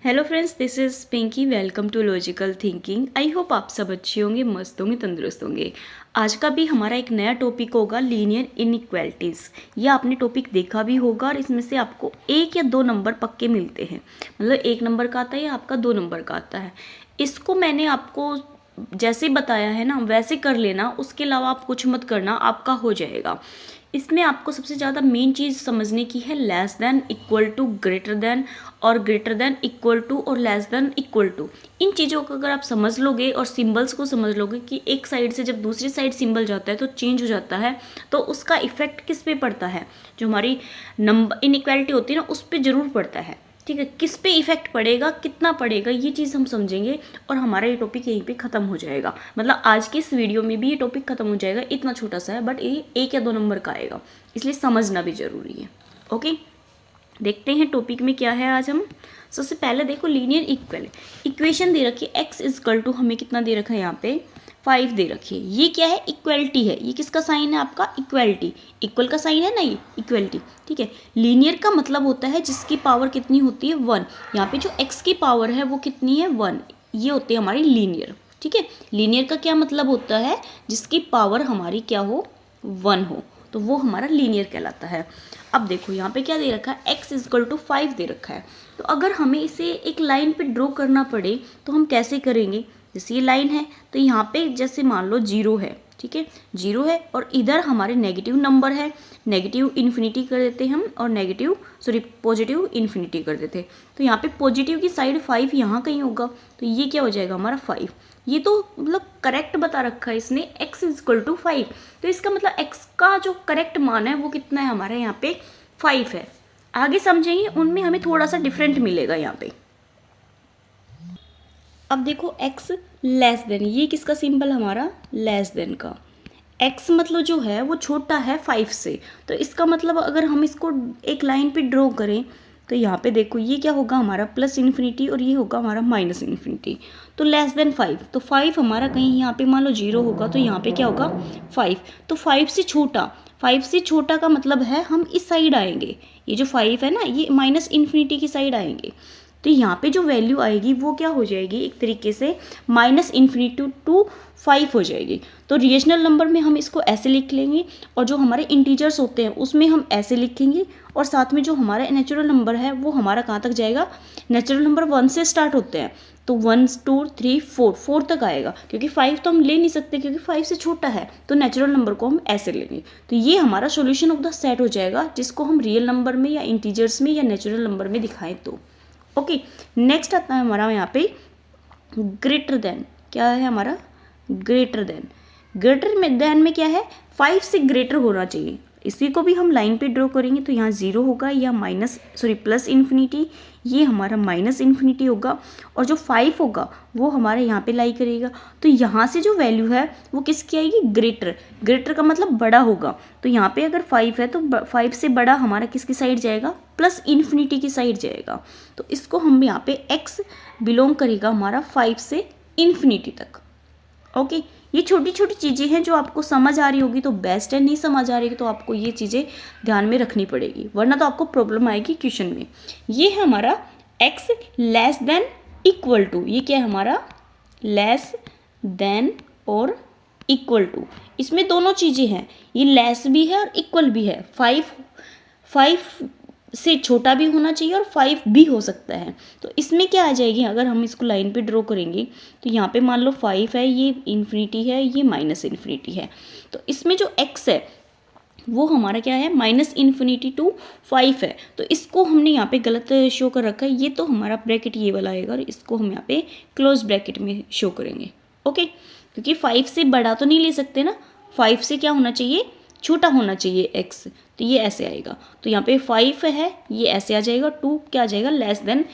Hello friends, this is Pinky. Welcome to logical thinking. I hope आप सब अच्छे होंगे, मस्त होंगे, तंदुरुस्त होंगे। आज का भी हमारा एक नया टॉपिक होगा लीनियर इनइक्वालिटीज़। ये आपने टॉपिक देखा भी होगा और इसमें से आपको 1 या 2 नंबर पक्के मिलते हैं। मतलब 1 नंबर का आता है या आपका 2 नंबर का आता है। इसको मैंने आपको जैसे बताया है ना वैसे कर लेना, उसके अलावा आप कुछ मत करना, आपका हो जाएगा। इसमें आपको सबसे ज़्यादा मेन चीज़ समझने की है less than, equal to, greater than और ग्रेटर देन, इक्वल टू और लेस देन, इक्वल टू। इन चीज़ों को अगर आप समझ लोगे और सिंबल्स को समझ लोगे कि एक साइड से जब दूसरी साइड सिंबल जाता है तो चेंज हो जाता है, तो उसका इफेक्ट किस पे पड़ता है, जो हमारी नंबर इनइक्वालिटी होती है ना उस पर ज़रूर पड़ता है। ठीक है, किस पे इफेक्ट पड़ेगा, कितना पड़ेगा, ये चीज़ हम समझेंगे और हमारा ये टॉपिक यहीं पे ख़त्म हो जाएगा। मतलब आज की इस वीडियो में भी ये टॉपिक ख़त्म हो जाएगा। इतना छोटा सा है बट ये 1 या 2 नंबर का आएगा, इसलिए समझना भी ज़रूरी है। ओके, देखते हैं टॉपिक में क्या है आज हम। सबसे पहले देखो, लीनियर इक्वेशन दे रखी है। x इजकल टू हमें कितना दे रखा है, यहाँ पे 5 दे रखी है। ये क्या है, इक्वलिटी है। ये किसका साइन है, आपका इक्वलिटी। इक्वल का साइन है ना, ये इक्वलिटी। ठीक है, लीनियर का मतलब होता है जिसकी पावर कितनी होती है, 1। यहाँ पे जो x की पावर है वो कितनी है, 1। ये होती है हमारी लीनियर। ठीक है, लीनियर का क्या मतलब होता है, जिसकी पावर हमारी क्या हो, 1 हो, तो वो हमारा लीनियर कहलाता है। अब देखो यहाँ पे क्या दे रखा है, x इजकल टू 5 दे रखा है। तो अगर हमें इसे एक लाइन पे ड्रॉ करना पड़े तो हम कैसे करेंगे। जैसे ये लाइन है तो यहाँ पे जैसे मान लो 0 है। ठीक है, 0 है और इधर हमारे नेगेटिव नंबर है। नेगेटिव इन्फिनिटी कर देते हम और पॉजिटिव इन्फिनिटी कर देते। तो यहाँ पे पॉजिटिव की साइड 5 यहाँ कहीं होगा, तो ये क्या हो जाएगा हमारा 5। ये तो मतलब करेक्ट बता रखा है इसने, x इजकल टू 5। तो इसका मतलब x का जो करेक्ट मान है वो कितना है, हमारे यहाँ पे 5 है। आगे समझेंगे, उनमें हमें थोड़ा सा डिफरेंट मिलेगा यहाँ पे। अब देखो x लेस देन, ये किसका सिंबल, हमारा लेस देन का। x मतलब जो है वो छोटा है 5 से, तो इसका मतलब अगर हम इसको एक लाइन पे ड्रॉ करें तो यहाँ पे देखो ये क्या होगा, हमारा प्लस इन्फिनिटी और ये होगा हमारा माइनस इन्फिनिटी। तो लेस देन 5, तो 5 हमारा कहीं यहाँ पे मान लो 0 होगा, तो यहाँ पे क्या होगा 5। तो 5 से छोटा, 5 से छोटा का मतलब है हम इस साइड आएंगे। ये जो 5 है ना, ये माइनस इन्फिनिटी की साइड आएंगे। तो यहाँ पे जो वैल्यू आएगी वो क्या हो जाएगी, एक तरीके से माइनस इन्फिनिटी टू 5 हो जाएगी। तो रिएशनल नंबर में हम इसको ऐसे लिख लेंगे और जो हमारे इंटीजर्स होते हैं उसमें हम ऐसे लिखेंगे, और साथ में जो हमारा नेचुरल नंबर है वो हमारा कहाँ तक जाएगा, नेचुरल नंबर 1 से स्टार्ट होते हैं, तो 1 2 3 4 तक आएगा। क्योंकि 5 तो हम ले नहीं सकते क्योंकि 5 से छोटा है, तो नेचुरल नंबर को हम ऐसे लेंगे। तो ये हमारा सॉल्यूशन ऑफ द सेट हो जाएगा, जिसको हम रियल नंबर में या इंटीजर्स में या नेचुरल नंबर में दिखाएं तो। ओके, नेक्स्ट आता है हमारा यहाँ पे ग्रेटर देन। क्या है हमारा, ग्रेटर देन। देन में क्या है, 5 से ग्रेटर होना चाहिए। इसी को भी हम लाइन पे ड्रॉ करेंगे तो यहाँ 0 होगा या प्लस इन्फिनिटी, ये हमारा माइनस इन्फिनिटी होगा, और जो 5 होगा वो हमारे यहाँ पे लाई करेगा। तो यहाँ से जो वैल्यू है वो किसकी आएगी, ग्रेटर। ग्रेटर का मतलब बड़ा होगा। तो यहाँ पे अगर 5 है तो 5 से बड़ा हमारा किसकी साइड जाएगा, प्लस इन्फिनिटी की साइड जाएगा। तो इसको हम यहाँ पे x बिलोंग करेगा हमारा 5 से इन्फिनिटी तक। ओके, ये छोटी छोटी चीज़ें हैं जो आपको समझ आ रही होगी तो बेस्ट है, नहीं समझ आ रही तो आपको ये चीज़ें ध्यान में रखनी पड़ेगी, वरना तो आपको प्रॉब्लम आएगी क्वेश्चन में। ये है हमारा x less than equal to. ये क्या है हमारा, लेस देन और इक्वल टू। इसमें दोनों चीज़ें हैं, ये लेस भी है और इक्वल भी है। 5 से छोटा भी होना चाहिए और 5 भी हो सकता है। तो इसमें क्या आ जाएगी, अगर हम इसको लाइन पे ड्रॉ करेंगे तो यहाँ पे मान लो 5 है, ये इन्फिनिटी है, ये माइनस इन्फिनिटी है। तो इसमें जो x है वो हमारा क्या है, माइनस इन्फिनिटी टू 5 है। तो इसको हमने यहाँ पे गलत शो कर रखा है, ये तो हमारा ब्रैकेट ये वाला आएगा और इसको हम यहाँ पे क्लोज ब्रैकेट में शो करेंगे। ओके, क्योंकि 5 से बड़ा तो नहीं ले सकते ना, 5 से क्या होना चाहिए, छोटा होना चाहिए x। तो ये ऐसे आएगा, तो यहाँ पे 5 है, ये ऐसे आ जाएगा, 2 क्या आ जाएगा, लेस देन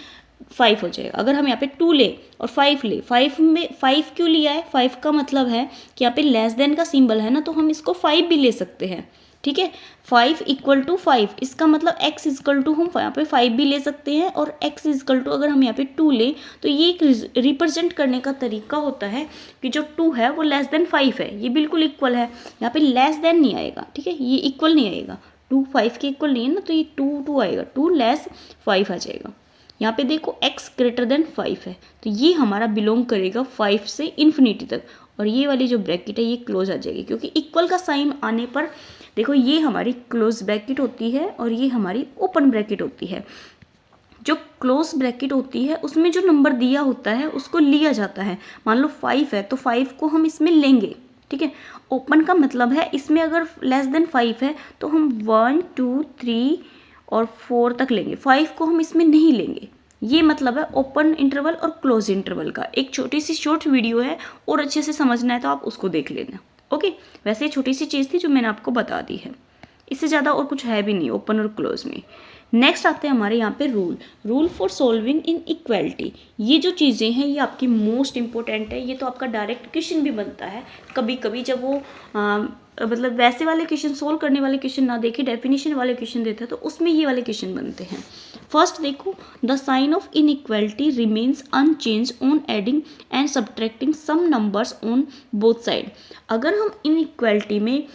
5 हो जाएगा। अगर हम यहाँ पे 2 ले और 5 ले, 5 में 5 क्यों लिया है, 5 का मतलब है कि यहाँ पे लेस देन का सिंबल है ना, तो हम इसको 5 भी ले सकते हैं। ठीक है, 5 इक्वल टू 5, इसका मतलब x इक्वल टू हम यहाँ पे 5 भी ले सकते हैं, और x इक्वल टू अगर हम यहाँ पे 2 लें तो ये एक रिप्रेजेंट करने का तरीका होता है कि जो 2 है वो लेस देन 5 है। ये बिल्कुल इक्वल है, यहाँ पे लेस देन नहीं आएगा। ठीक है, ये इक्वल नहीं आएगा, 2 5 के इक्वल नहीं है ना, तो ये 2 आएगा, 2 लेस 5 आ जाएगा। यहाँ पे देखो x ग्रेटर देन 5 है, तो ये हमारा बिलोंग करेगा 5 से इन्फिनिटी तक, और ये वाली जो ब्रैकेट है ये क्लोज आ जाएगी, क्योंकि इक्वल का साइन आने पर देखो ये हमारी क्लोज ब्रैकेट होती है और ये हमारी ओपन ब्रैकेट होती है। जो क्लोज ब्रैकेट होती है उसमें जो नंबर दिया होता है उसको लिया जाता है। मान लो 5 है तो 5 को हम इसमें लेंगे, ठीक है। ओपन का मतलब है इसमें अगर लेस देन 5 है तो हम 1 2 3 और 4 तक लेंगे, 5 को हम इसमें नहीं लेंगे। ये मतलब है ओपन इंटरवल और क्लोज इंटरवल का। एक छोटी सी शॉर्ट वीडियो है, और अच्छे से समझना है तो आप उसको देख लेना। ओके, वैसे ये छोटी सी चीज़ थी जो मैंने आपको बता दी है, इससे ज़्यादा और कुछ है भी नहीं ओपन और क्लोज में। नेक्स्ट आते हैं हमारे यहाँ पे rule for solving in equality. ये जो चीज़ें हैं ये आपकी मोस्ट इंपॉर्टेंट है, ये तो आपका डायरेक्ट क्वेश्चन भी बनता है कभी कभी, जब वो मतलब वैसे वाले क्वेश्चन सोल्व करने वाले क्वेश्चन ना देखे, डेफिनेशन वाले क्वेश्चन देते हैं तो उसमें ये वाले क्वेश्चन बनते हैं। फर्स्ट देखो, the sign of inequality remains unchange on adding and subtracting some numbers on both side. अगर हम इनइक्वालिटी में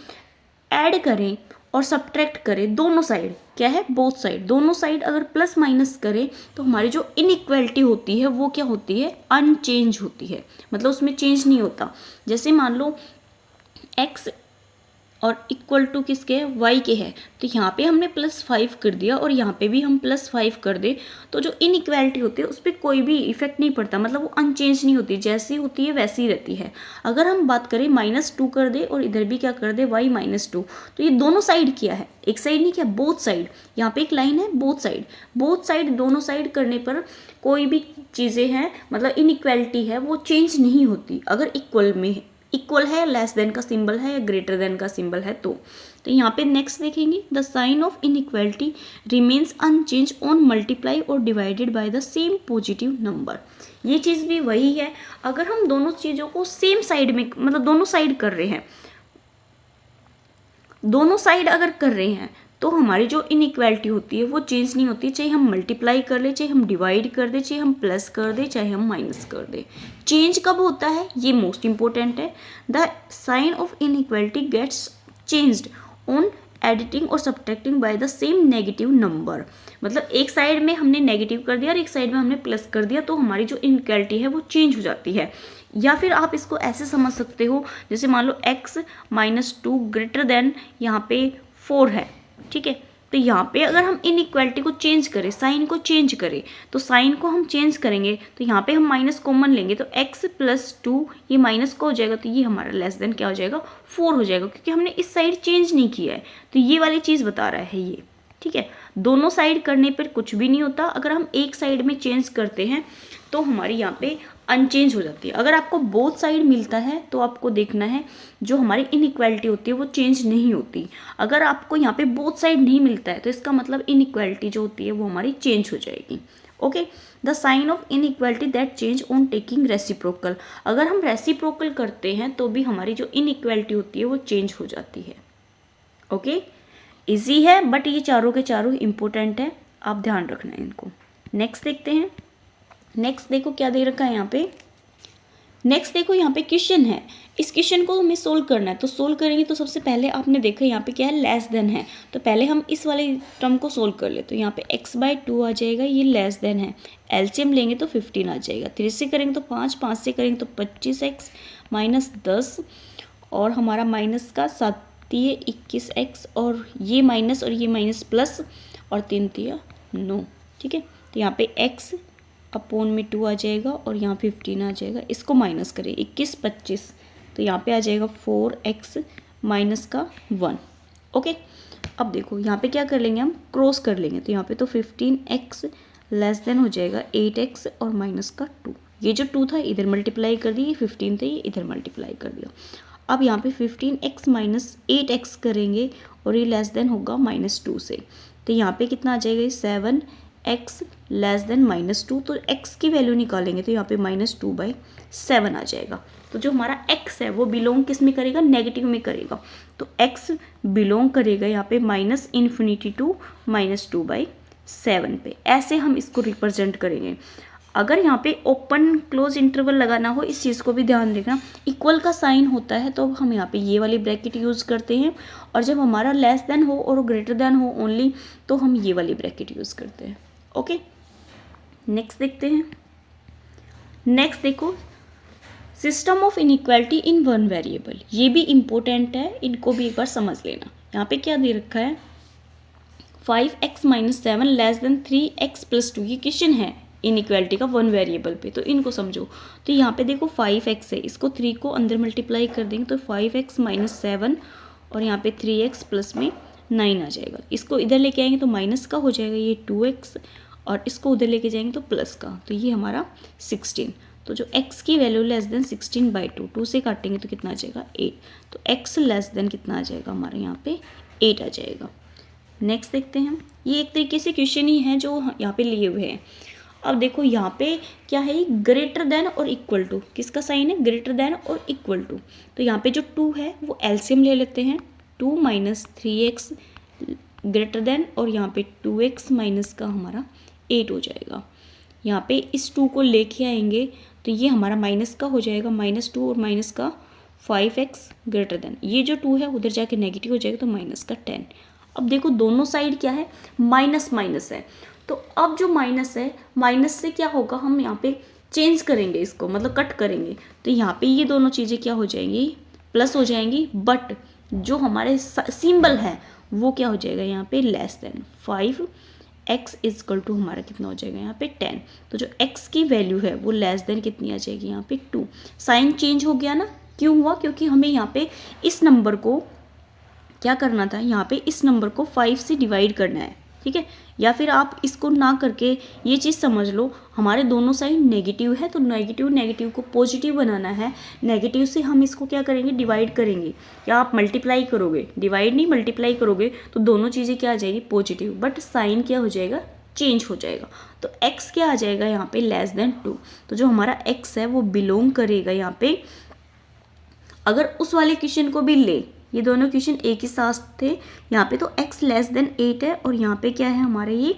ऐड करें और सब्ट्रैक्ट करें दोनों साइड, क्या है बोथ साइड, दोनों साइड अगर प्लस माइनस करें तो हमारी जो इनइक्वालिटी होती है वो क्या होती है, अनचेंज होती है, मतलब उसमें चेंज नहीं होता। जैसे मान लो x और इक्वल टू किसके है, y के है, तो यहाँ पे हमने +5 कर दिया और यहाँ पे भी हम +5 कर दे तो जो इनइक्वालिटी होती है उस पर कोई भी इफेक्ट नहीं पड़ता, मतलब वो अनचेंज नहीं होती, जैसी होती है वैसी रहती है। अगर हम बात करें -2 कर दे और इधर भी क्या कर दे y -2, तो ये दोनों साइड किया है, एक साइड नहीं किया, बोथ साइड। यहाँ पे एक लाइन है बोथ साइड दोनों साइड करने पर कोई भी चीज़ें हैं मतलब इनइक्वालिटी है वो चेंज नहीं होती। अगर इक्वल है, लेस देन का सिंबल है या ग्रेटर देन का सिंबल है तो यहाँ पे नेक्स्ट देखेंगे, the sign of inequality remains unchange on multiply और divided by the same positive number. ये चीज़ भी वही है, अगर हम दोनों चीज़ों को सेम साइड में मतलब दोनों साइड कर रहे हैं, दोनों साइड अगर कर रहे हैं तो हमारी जो इनइक्वालिटी होती है वो चेंज नहीं होती, चाहे हम मल्टीप्लाई कर ले, चाहे हम डिवाइड कर दे, चाहे हम प्लस कर दे, चाहे हम माइनस कर दे। चेंज कब होता है ये मोस्ट इंपॉर्टेंट है, the sign of inequality gets changed on adding और subtracting by the same negative number. मतलब एक साइड में हमने नेगेटिव कर दिया और एक साइड में हमने प्लस कर दिया तो हमारी जो इनइक्वालिटी है वो चेंज हो जाती है। या फिर आप इसको ऐसे समझ सकते हो, जैसे मान लो x -2 ग्रेटर देन यहाँ पे 4 है, ठीक है, तो यहाँ पे अगर हम इनइक्वालिटी को चेंज करें, साइन को चेंज करें, तो साइन को हम चेंज करेंगे तो यहाँ पे हम माइनस कॉमन लेंगे तो x +2 ये माइनस का हो जाएगा, तो ये हमारा लेस देन क्या हो जाएगा, 4 हो जाएगा, क्योंकि हमने इस साइड चेंज नहीं किया है। तो ये वाली चीज़ बता रहा है ये, ठीक है। दोनों साइड करने पर कुछ भी नहीं होता, अगर हम एक साइड में चेंज करते हैं तो हमारी यहाँ पे अनचेंज हो जाती है। अगर आपको बोथ साइड मिलता है तो आपको देखना है जो हमारी इनइक्वालिटी होती है वो चेंज नहीं होती। अगर आपको यहाँ पे बोथ साइड नहीं मिलता है तो इसका मतलब इनइक्वालिटी जो होती है वो हमारी चेंज हो जाएगी। Okay, the sign of inequality that change on taking reciprocal. अगर हम रेसिप्रोकल करते हैं तो भी हमारी जो इनइक्वालिटी होती है वो चेंज हो जाती है। ओके, इजी है बट ये चारों के चारों इंपॉर्टेंट है, आप ध्यान रखना है इनको। नेक्स्ट देखते हैं। नेक्स्ट देखो क्या दे रखा है यहाँ पे, नेक्स्ट देखो यहाँ पे क्वेश्चन है, इस क्वेश्चन को हमें सोल्व करना है। तो सोल्व करेंगे तो सबसे पहले आपने देखा यहाँ पे क्या है, लेस देन है, तो पहले हम इस वाले टर्म को सोल्व कर ले। तो यहाँ पे x/2 आ जाएगा, ये लेस देन है, एलसीएम लेंगे तो 15 आ जाएगा, 3 से करेंगे तो 5, 5 से करेंगे तो 25x -10 और हमारा माइनस का 7 21x और ये माइनस प्लस और 3 9, ठीक है। तो यहाँ पे x अपॉन में 2 आ जाएगा और यहाँ 15 आ जाएगा, इसको माइनस करें 21 25, तो यहाँ पे आ जाएगा 4x माइनस का 1। ओके, अब देखो यहाँ पे क्या कर लेंगे, हम क्रॉस कर लेंगे, तो यहाँ पे तो 15x लेस देन हो जाएगा 8x और माइनस का 2। ये जो 2 था इधर मल्टीप्लाई कर दिया, ये 15 थे ये इधर मल्टीप्लाई कर दिया। अब यहाँ पे 15x माइनस 8x करेंगे और ये लेस देन होगा -2 से, तो यहाँ पे कितना आ जाएगा, 7x लेस देन -2, तो x की वैल्यू निकालेंगे तो यहाँ पे -2/7 आ जाएगा। तो जो हमारा x है वो बिलोंग किस में करेगा, नेगेटिव में करेगा, तो x बिलोंग करेगा यहाँ पे -∞ टू -2/7 पे। ऐसे हम इसको रिप्रेजेंट करेंगे। अगर यहाँ पे ओपन क्लोज इंटरवल लगाना हो, इस चीज़ को भी ध्यान रखना, इक्वल का साइन होता है तो हम यहाँ पे ये वाली ब्रैकेट यूज़ करते हैं, और जब हमारा लेस देन हो और ग्रेटर देन हो ओनली तो हम ये वाली ब्रैकेट यूज़ करते हैं। ओके, नेक्स्ट देखते हैं। नेक्स्ट देखो, system of inequality in one variable, ये भी इम्पोर्टेंट है, इनको भी एक बार समझ लेना। यहाँ पे क्या दे रखा है, 5x - 7 लेस देन 3x + 2, ये क्वेश्चन है इनइक्वालिटी का वन वेरिएबल पे, तो इनको समझो। तो यहाँ पे देखो 5x है, इसको 3 को अंदर मल्टीप्लाई कर देंगे तो 5x - 7 और यहाँ पे 3x प्लस में 9 आ जाएगा। इसको इधर लेके आएंगे तो माइनस का हो जाएगा ये 2x, और इसको उधर लेके जाएंगे तो प्लस का, तो ये हमारा 16। तो जो x की वैल्यू लेस देन 16/2, 2 से काटेंगे तो कितना आ जाएगा 8, तो x लेस देन कितना आ जाएगा हमारे यहाँ पे 8 आ जाएगा। नेक्स्ट देखते हैं, ये एक तरीके से क्वेश्चन ही है जो यहाँ पे लिए हुए हैं। अब देखो यहाँ पे क्या है, ग्रेटर देन और इक्वल टू, किसका साइन है, ग्रेटर देन और इक्वल टू। तो यहाँ पे जो 2 है वो एलसीएम ले लेते हैं, 2 - 3x ग्रेटर देन, और यहाँ पे 2x माइनस का हमारा 8 हो जाएगा। यहाँ पे इस 2 को लेके आएंगे तो ये हमारा माइनस का हो जाएगा, -2 और माइनस का 5x ग्रेटर देन, ये जो 2 है उधर जाके नेगेटिव हो जाएगा तो माइनस का 10। अब देखो दोनों साइड क्या है, माइनस माइनस है, तो अब जो माइनस है, माइनस से क्या होगा, हम यहाँ पे चेंज करेंगे इसको, मतलब कट करेंगे, तो यहाँ पे ये दोनों चीज़ें क्या हो जाएंगी, प्लस हो जाएंगी, बट जो हमारे सिंबल है वो क्या हो जाएगा यहाँ पे less than 5x equal to हमारा कितना हो जाएगा यहाँ पे 10। तो जो x की वैल्यू है वो लेस देन कितनी आ जाएगी यहाँ पे 2। साइन चेंज हो गया ना, क्यों हुआ, क्योंकि हमें यहाँ पे इस नंबर को क्या करना था, यहाँ पे इस नंबर को 5 से डिवाइड करना है, ठीक है। या फिर आप इसको ना करके ये चीज़ समझ लो, हमारे दोनों साइड नेगेटिव है, तो नेगेटिव को पॉजिटिव बनाना है, नेगेटिव से हम इसको क्या करेंगे, डिवाइड करेंगे, या आप मल्टीप्लाई करोगे, डिवाइड नहीं मल्टीप्लाई करोगे तो दोनों चीज़ें क्या आ जाएगी, पॉजिटिव, बट साइन क्या हो जाएगा, चेंज हो जाएगा। तो x क्या आ जाएगा यहाँ पे लेस देन 2, तो जो हमारा x है वो बिलोंग करेगा यहाँ पे, अगर उस वाले क्वेश्चन को भी ले, ये दोनों क्वेश्चन एक ही साथ थे, यहाँ पे तो x लेस देन 8 है, और यहाँ पे क्या है हमारे ये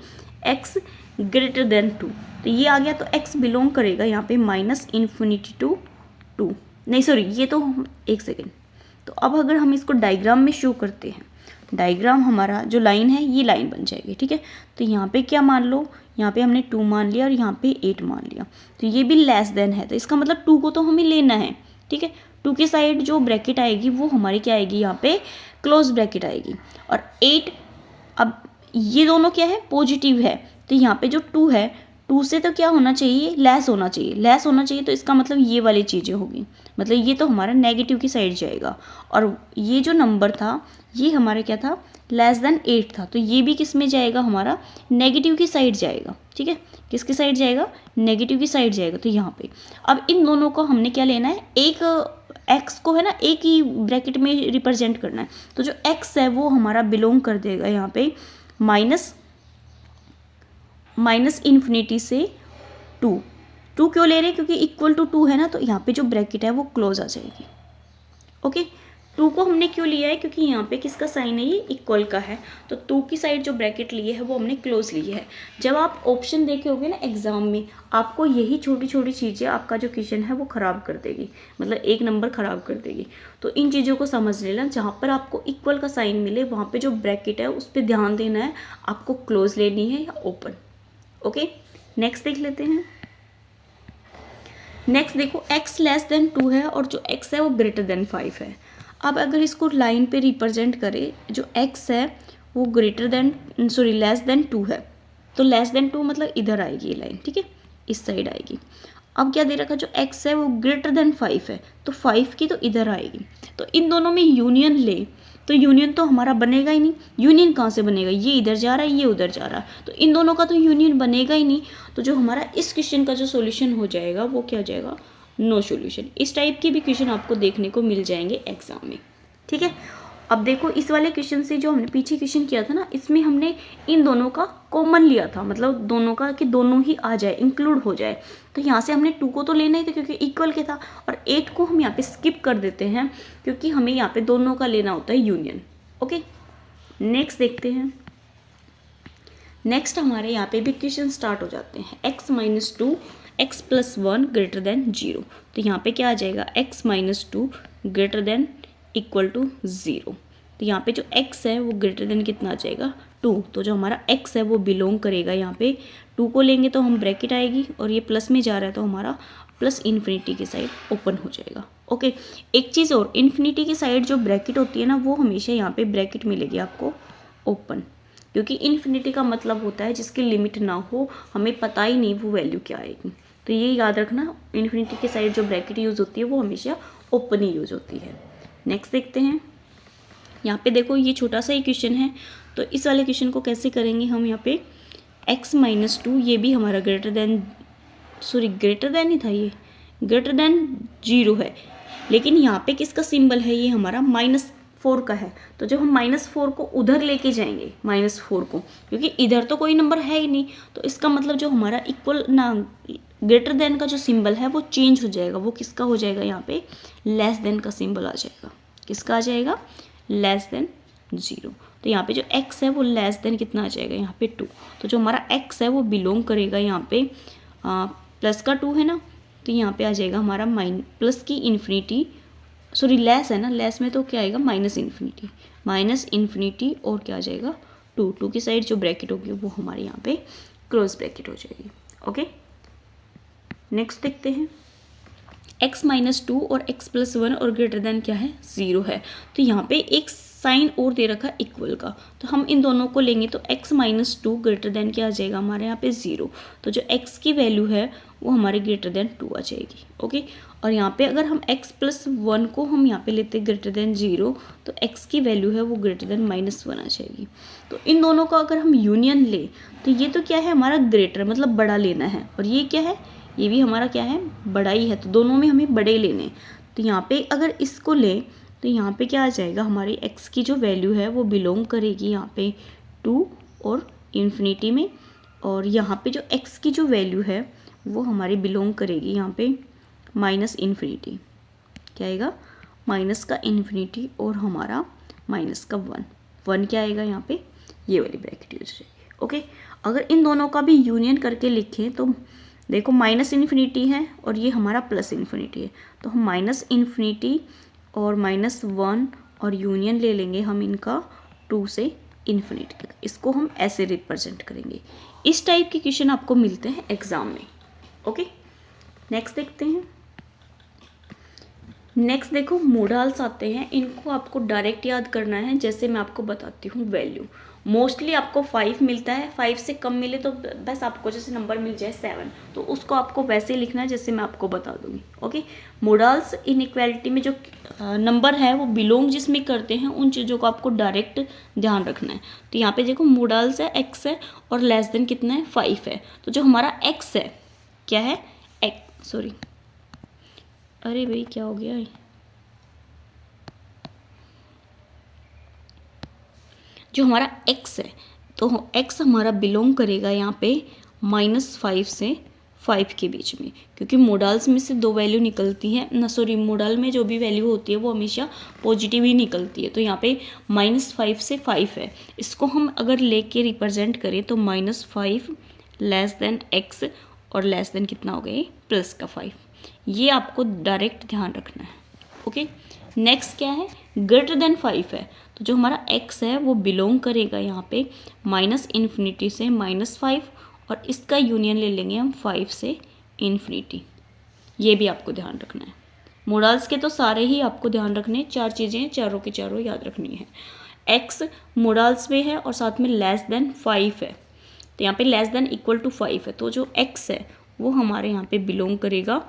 x ग्रेटर देन 2, तो ये आ गया, तो x बिलोंग करेगा यहाँ पे -∞ टू 2, नहीं सॉरी, ये तो एक सेकेंड। तो अब अगर हम इसको डायग्राम में शो करते हैं, डायग्राम हमारा जो लाइन है ये लाइन बन जाएगी, ठीक है। तो यहाँ पे क्या मान लो, यहाँ पे हमने 2 मान लिया और यहाँ पे 8 मान लिया, तो ये भी लेस देन है, तो इसका मतलब 2 को तो हमें लेना है, ठीक है। 2 की साइड जो ब्रैकेट आएगी वो हमारी क्या आएगी, यहाँ पे क्लोज ब्रैकेट आएगी, और 8, अब ये दोनों क्या है, पॉजिटिव है, तो यहाँ पे जो 2 है, 2 से तो क्या होना चाहिए, लेस होना चाहिए, लेस होना चाहिए, तो इसका मतलब ये वाली चीज़ें होगी, मतलब ये तो हमारा नेगेटिव की साइड जाएगा, और ये जो नंबर था ये हमारा क्या था, लेस देन 8 था, तो ये भी किस में जाएगा, हमारा नेगेटिव की साइड जाएगा, ठीक है। किसकी साइड जाएगा, नेगेटिव की साइड जाएगा। तो यहाँ पे अब इन दोनों को हमने क्या लेना है, एक x को है ना एक ही ब्रैकेट में रिप्रेजेंट करना है, तो जो x है वो हमारा बिलोंग कर देगा यहाँ पे -∞ से 2 क्यों ले रहे हैं, क्योंकि इक्वल टू 2 है ना, तो यहाँ पे जो ब्रैकेट है वो क्लोज आ जाएगी, ओके। 2 को हमने क्यों लिया है, क्योंकि यहाँ पे किसका साइन है, ये इक्वल का है, तो 2 की साइड जो ब्रैकेट लिए है वो हमने क्लोज ली है। जब आप ऑप्शन देखे होगे ना एग्जाम में, आपको यही छोटी छोटी चीज़ें आपका जो क्वेश्चन है वो ख़राब कर देगी, मतलब एक नंबर ख़राब कर देगी। तो इन चीज़ों को समझ लेना, जहाँ पर आपको इक्वल का साइन मिले वहाँ पर जो ब्रैकेट है उस पर ध्यान देना है, आपको क्लोज लेनी है या ओपन, ओके। नेक्स्ट देख लेते हैं। नेक्स्ट देखो x लेस देन 2 है और जो x है वो ग्रेटर देन 5 है। अब अगर इसको लाइन पे रिप्रेजेंट करें, जो x है वो लेस देन 2 है, तो लेस देन 2 मतलब इधर आएगी ये लाइन, ठीक है, इस साइड आएगी। अब क्या दे रखा, जो x है वो ग्रेटर देन 5 है, तो 5 की तो इधर आएगी, तो इन दोनों में यूनियन ले, तो यूनियन तो हमारा बनेगा ही नहीं। यूनियन कहाँ से बनेगा, ये इधर जा रहा है ये उधर जा रहा है, तो इन दोनों का तो यूनियन बनेगा ही नहीं। तो जो हमारा इस क्वेश्चन का जो सॉल्यूशन हो जाएगा वो क्या हो जाएगा, नो सॉल्यूशन। इस टाइप के भी क्वेश्चन आपको देखने को मिल जाएंगे एग्जाम में, ठीक है। अब देखो इस वाले क्वेश्चन से जो हमने पीछे क्वेश्चन किया था ना, इसमें हमने इन दोनों का कॉमन लिया था, मतलब दोनों का कि दोनों ही आ जाए, इंक्लूड हो जाए। तो यहाँ से हमने 2 को तो लेना ही था क्योंकि इक्वल के था, और 8 को हम यहाँ पे स्किप कर देते हैं क्योंकि हमें यहाँ पे दोनों का लेना होता है यूनियन, ओके। नेक्स्ट देखते हैं। नेक्स्ट हमारे यहाँ पे भी क्वेश्चन स्टार्ट हो जाते हैं। x - 2 x + 1 ग्रेटर देन 0, तो यहाँ पे क्या आ जाएगा, x - 2 greater than equal to 0। तो यहाँ पे जो x है वो ग्रेटर देन कितना आ जाएगा 2। तो जो हमारा x है वो बिलोंग करेगा यहाँ पे 2 को लेंगे तो हम ब्रैकेट आएगी और ये प्लस में जा रहा है तो हमारा प्लस इन्फिनिटी की साइड ओपन हो जाएगा। ओके, एक चीज़ और, इन्फिनिटी की साइड जो ब्रैकेट होती है ना वो हमेशा यहाँ पे ब्रैकेट मिलेगी आपको ओपन, क्योंकि इन्फिनिटी का मतलब होता है जिसकी लिमिट ना हो, हमें पता ही नहीं वो वैल्यू क्या आएगी। तो ये याद रखना, इन्फिनिटी की साइड जो ब्रैकेट यूज़ होती है वो हमेशा ओपन ही यूज़ होती है। नेक्स्ट देखते हैं, यहाँ पे देखो ये छोटा सा ही क्वेश्चन है, तो इस वाले क्वेश्चन को कैसे करेंगे हम। यहाँ पे x माइनस 2, ये भी हमारा ग्रेटर देन ही था, ये ग्रेटर देन 0 है, लेकिन यहाँ पे किसका सिंबल है, ये हमारा -4 का है। तो जब हम -4 को उधर लेके जाएंगे, -4 को, क्योंकि इधर तो कोई नंबर है ही नहीं, तो इसका मतलब जो हमारा इक्वल ना ग्रेटर देन का जो सिंबल है वो चेंज हो जाएगा, वो किसका हो जाएगा, यहाँ पे लेस देन का सिंबल आ जाएगा। किसका आ जाएगा, लेस देन 0। तो यहाँ पे जो x है वो लेस देन कितना आ जाएगा, यहाँ पे 2। तो जो हमारा x है वो बिलोंग करेगा यहाँ पे प्लस का 2 है ना, तो यहाँ पे आ जाएगा हमारा प्लस की इन्फिनिटी, सॉरी लेस है ना, लेस में तो क्या आएगा माइनस इन्फिनिटी और क्या आ जाएगा 2 की साइड जो ब्रैकेट होगी वो हमारे यहाँ पे क्रॉस ब्रैकेट हो जाएगी। ओके, नेक्स्ट देखते हैं, x माइनस 2 और x प्लस 1 और ग्रेटर देन क्या है 0 है। तो यहाँ पे एक साइन और दे रखा इक्वल का, तो हम इन दोनों को लेंगे तो x माइनस 2 ग्रेटर देन क्या आ जाएगा हमारे यहाँ पे 0। तो जो x की वैल्यू है वो हमारे ग्रेटर देन 2 आ जाएगी। ओके, और यहाँ पे अगर हम x प्लस 1 को हम यहाँ पे लेते ग्रेटर देन 0, तो x की वैल्यू है वो ग्रेटर देन -1 आ जाएगी। तो इन दोनों का अगर हम यूनियन ले तो ये तो क्या है हमारा ग्रेटर, मतलब बड़ा लेना है, और ये क्या है, ये भी हमारा क्या है बड़ा ही है, तो दोनों में हमें बड़े लेने। तो यहाँ पे अगर इसको लें तो यहाँ पे क्या आ जाएगा, हमारी x की जो वैल्यू है वो बिलोंग करेगी यहाँ पे 2 और इन्फिनिटी में, और यहाँ पे जो x की जो वैल्यू है वो हमारी बिलोंग करेगी यहाँ पे माइनस इन्फिनिटी। क्या आएगा, माइनस का इन्फिनिटी और हमारा माइनस का 1 क्या आएगा यहाँ पे, ये वाली ब्रैकेट यूज हो जाएगी। ओके, अगर इन दोनों का भी यूनियन करके लिखें तो देखो माइनस इन्फिनिटी है और ये हमारा प्लस इन्फिनिटी है, तो हम माइनस इन्फिनिटी और -1 और यूनियन ले लेंगे हम इनका 2 से इन्फिनिटी तक, इसको हम ऐसे रिप्रेजेंट करेंगे। इस टाइप के क्वेश्चन आपको मिलते हैं एग्जाम में। ओके, नेक्स्ट देखते हैं। नेक्स्ट देखो मोडाल्स आते हैं, इनको आपको डायरेक्ट याद करना है, जैसे मैं आपको बताती हूँ वैल्यू। मोस्टली आपको 5 मिलता है, 5 से कम मिले तो बस आपको जैसे नंबर मिल जाए 7, तो उसको आपको वैसे लिखना है जैसे मैं आपको बता दूंगी। ओके, मोडाल्स इनइक्वालिटी में जो नंबर है वो बिलोंग जिसमें करते हैं उन चीज़ों को आपको डायरेक्ट ध्यान रखना है। तो यहाँ पे देखो मोडाल्स है x है और लेस देन कितना है 5 है, तो जो हमारा x है क्या है सॉरी अरे भाई क्या हो गया, जो हमारा x है तो x हमारा बिलोंग करेगा यहाँ पे -5 से 5 के बीच में, क्योंकि मोडाल्स में से 2 वैल्यू निकलती है ना, सॉरी मोडाल में जो भी वैल्यू होती है वो हमेशा पॉजिटिव ही निकलती है। तो यहाँ पे -5 से 5 है, इसको हम अगर लेके रिप्रेजेंट करें तो -5 लेस देन x और लेस देन कितना हो गया प्लस का 5, ये आपको डायरेक्ट ध्यान रखना है। ओके, नेक्स्ट क्या है, ग्रेटर देन 5 है, तो जो हमारा x है वो बिलोंग करेगा यहाँ पे माइनस इन्फिनिटी से -5, और इसका यूनियन ले लेंगे हम 5 से इन्फिनिटी। ये भी आपको ध्यान रखना है। मोडाल्स के तो सारे ही आपको ध्यान रखने, 4 चीज़ें चारों के चारों याद रखनी है। x मोडाल्स में है और साथ में लेस देन 5 है, तो यहाँ पे लेस देन इक्वल टू 5 है, तो जो x है वो हमारे यहाँ पे बिलोंग करेगा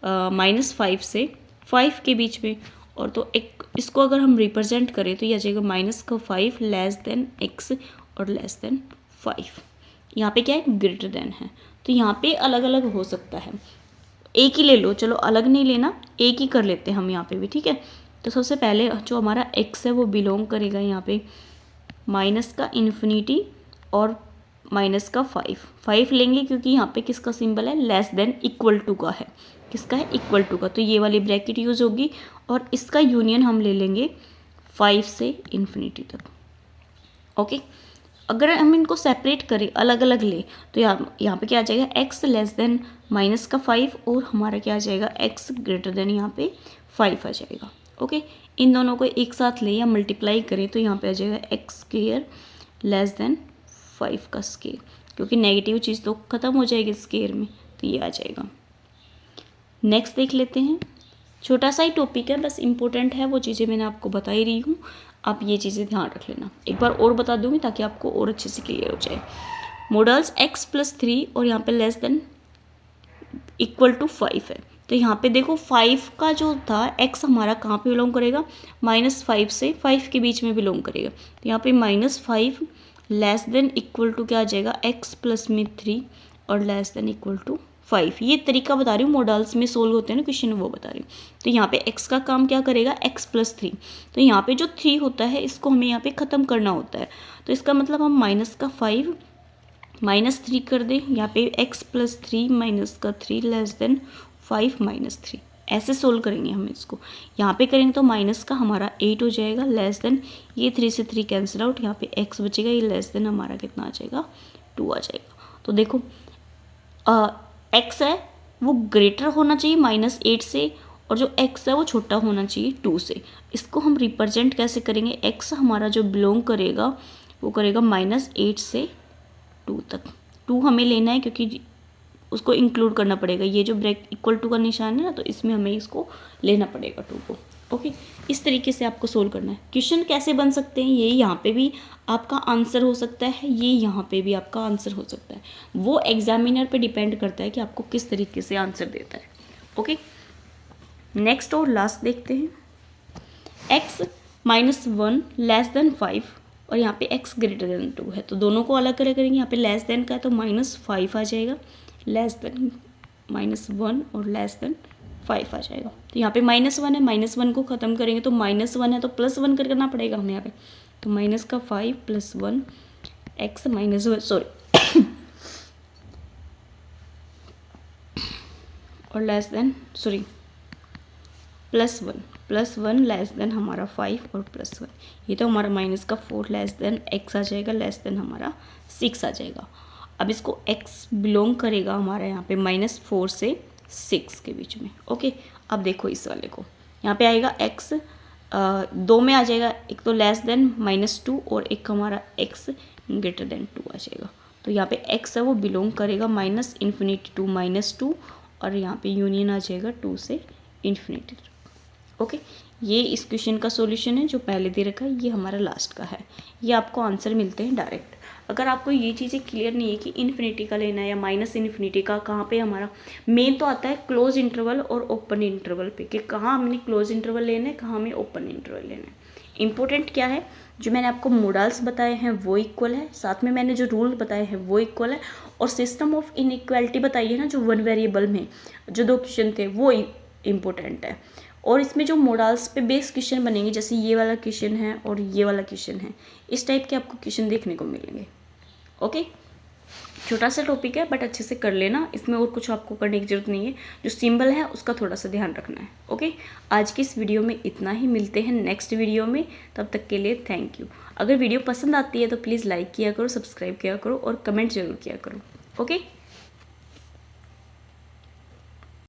-5 से 5 के बीच में, और तो एक इसको अगर हम रिप्रेजेंट करें तो ये आ जाएगा -5 लेस देन x और लेस देन 5। यहाँ पे क्या है ग्रेटर देन है, तो यहाँ पे अलग अलग हो सकता है, एक ही ले लो, चलो अलग नहीं लेना, एक ही कर लेते हैं हम यहाँ पे भी, ठीक है। तो सबसे पहले जो हमारा x है वो बिलोंग करेगा यहाँ पे माइनस का इन्फिनिटी और माइनस का 5 लेंगे, क्योंकि यहाँ पे किसका सिंबल है लेस देन इक्वल टू का है, किसका है इक्वल टू का, तो ये वाली ब्रैकेट यूज होगी, और इसका यूनियन हम ले लेंगे 5 से इन्फिनिटी तक। ओके, अगर हम इनको सेपरेट करें अलग अलग ले तो यहाँ पे क्या आ जाएगा x लेस देन माइनस का 5 और हमारा क्या आ जाएगा x ग्रेटर देन यहाँ पे 5 आ जाएगा। ओके, इन दोनों को एक साथ लें या मल्टीप्लाई करें तो यहाँ पे आ जाएगा एक्स स्क्वायर लेस देन 5 का स्क्वायर, क्योंकि नेगेटिव चीज़ तो ख़त्म हो जाएगी स्क्वायर में, तो ये आ जाएगा। नेक्स्ट देख लेते हैं, छोटा सा ही टॉपिक है, बस इम्पोर्टेंट है, वो चीज़ें मैंने आपको बता ही रही हूँ, आप ये चीज़ें ध्यान रख लेना। एक बार और बता दूँगी ताकि आपको और अच्छे से क्लियर हो जाए। मॉडल्स x+3 और यहाँ पे लेस देन इक्वल टू 5 है, तो यहाँ पे देखो 5 का जो था x हमारा कहाँ पे बिलोंग करेगा, -5 से 5 के बीच में बिलोंग करेगा, तो यहाँ पे -5 लेस देन इक्वल टू क्या आ जाएगा, x प्लस में 3 और लेस देन इक्वल टू 5। ये तरीका बता रही हूँ, मॉडल्स में सोल्व होते हैं ना क्वेश्चन, वो बता रही हूँ। तो यहाँ पे x का काम क्या करेगा, x+3, तो यहाँ पे जो 3 होता है इसको हमें यहाँ पे ख़त्म करना होता है, तो इसका मतलब हम -5 -3 कर दें, यहाँ पे x+3 -3 लेस देन 5 -3, ऐसे सोल्व करेंगे हम इसको। यहाँ पे करेंगे तो माइनस का हमारा 8 हो जाएगा लेस देन, ये 3 से 3 कैंसिल आउट, यहाँ पे x बचेगा, ये लेस देन हमारा कितना आ जाएगा, 2 आ जाएगा। तो देखो x है वो ग्रेटर होना चाहिए -8 से, और जो x है वो छोटा होना चाहिए 2 से। इसको हम रिप्रेजेंट कैसे करेंगे, x हमारा जो बिलोंग करेगा वो करेगा -8 से 2 तक। 2 हमें लेना है क्योंकि उसको इंक्लूड करना पड़ेगा, ये जो ब्रेक इक्वल टू का निशान है ना, तो इसमें हमें इसको लेना पड़ेगा 2 को। ओके, इस तरीके से आपको सोल्व करना है। क्वेश्चन कैसे बन सकते हैं, ये यहाँ पे भी आपका आंसर हो सकता है, ये यहाँ पे भी आपका आंसर हो सकता है, वो एग्जामिनर पे डिपेंड करता है कि आपको किस तरीके से आंसर देता है। ओके, नेक्स्ट और लास्ट देखते हैं, x-1 लेस देन 5 और यहाँ पे x ग्रेटर देन 2 है, तो दोनों को अलग करेंगे। यहाँ पे लेस देन का है तो -5 आ जाएगा, लेस देन -1 और लेस देन 5 आ जाएगा। तो यहाँ पे -1 है, -1 को ख़त्म करेंगे तो -1 है तो +1 करना पड़ेगा हमें यहाँ पे, तो -5 + 1 x -1 सॉरी और less then sorry +1 less than हमारा 5 और +1, ये तो हमारा -4 लेस देन x आ जाएगा, लेस देन हमारा 6 आ जाएगा। अब इसको x बिलोंग करेगा हमारा यहाँ पे -4 से 6 के बीच में। ओके, अब देखो इस वाले को, यहाँ पे आएगा x 2 में आ जाएगा, एक तो लेस देन -2 और एक हमारा x ग्रेटर देन 2 आ जाएगा। तो यहाँ पे x है वो बिलोंग करेगा -∞ टू -2 और यहाँ पे यूनियन आ जाएगा 2 से ∞। ओके, ये इस क्वेश्चन का सॉल्यूशन है जो पहले दे रखा है, ये हमारा लास्ट का है, ये आपको आंसर मिलते हैं डायरेक्ट। अगर आपको ये चीज़ें क्लियर नहीं है कि इन्फिनिटी का लेना है या -∞ का, कहाँ पे हमारा मेन तो आता है क्लोज इंटरवल और ओपन इंटरवल पे, कि कहाँ हमने क्लोज इंटरवल लेना है, कहाँ हमें ओपन इंटरवल लेना है। इंपॉर्टेंट क्या है, जो मैंने आपको मॉडल्स बताए हैं वो इक्वल है, साथ में मैंने जो रूल बताए हैं वो इक्वल है, और सिस्टम ऑफ इनइक्वालिटी बताई है ना जो 1 वेरिएबल में जो 2 क्वेश्चन थे वो इम्पोर्टेंट है। और इसमें जो मॉडल्स पे बेस क्वेश्चन बनेंगे, जैसे ये वाला क्वेश्चन है और ये वाला क्वेश्चन है, इस टाइप के आपको क्वेश्चन देखने को मिलेंगे। ओके, छोटा सा टॉपिक है बट अच्छे से कर लेना, इसमें और कुछ आपको करने की जरूरत नहीं है, जो सिंबल है उसका थोड़ा सा ध्यान रखना है। ओके, आज की इस वीडियो में इतना ही, मिलते हैं नेक्स्ट वीडियो में, तब तक के लिए थैंक यू। अगर वीडियो पसंद आती है तो प्लीज़ लाइक किया करो, सब्सक्राइब किया करो और कमेंट जरूर किया करो। ओके।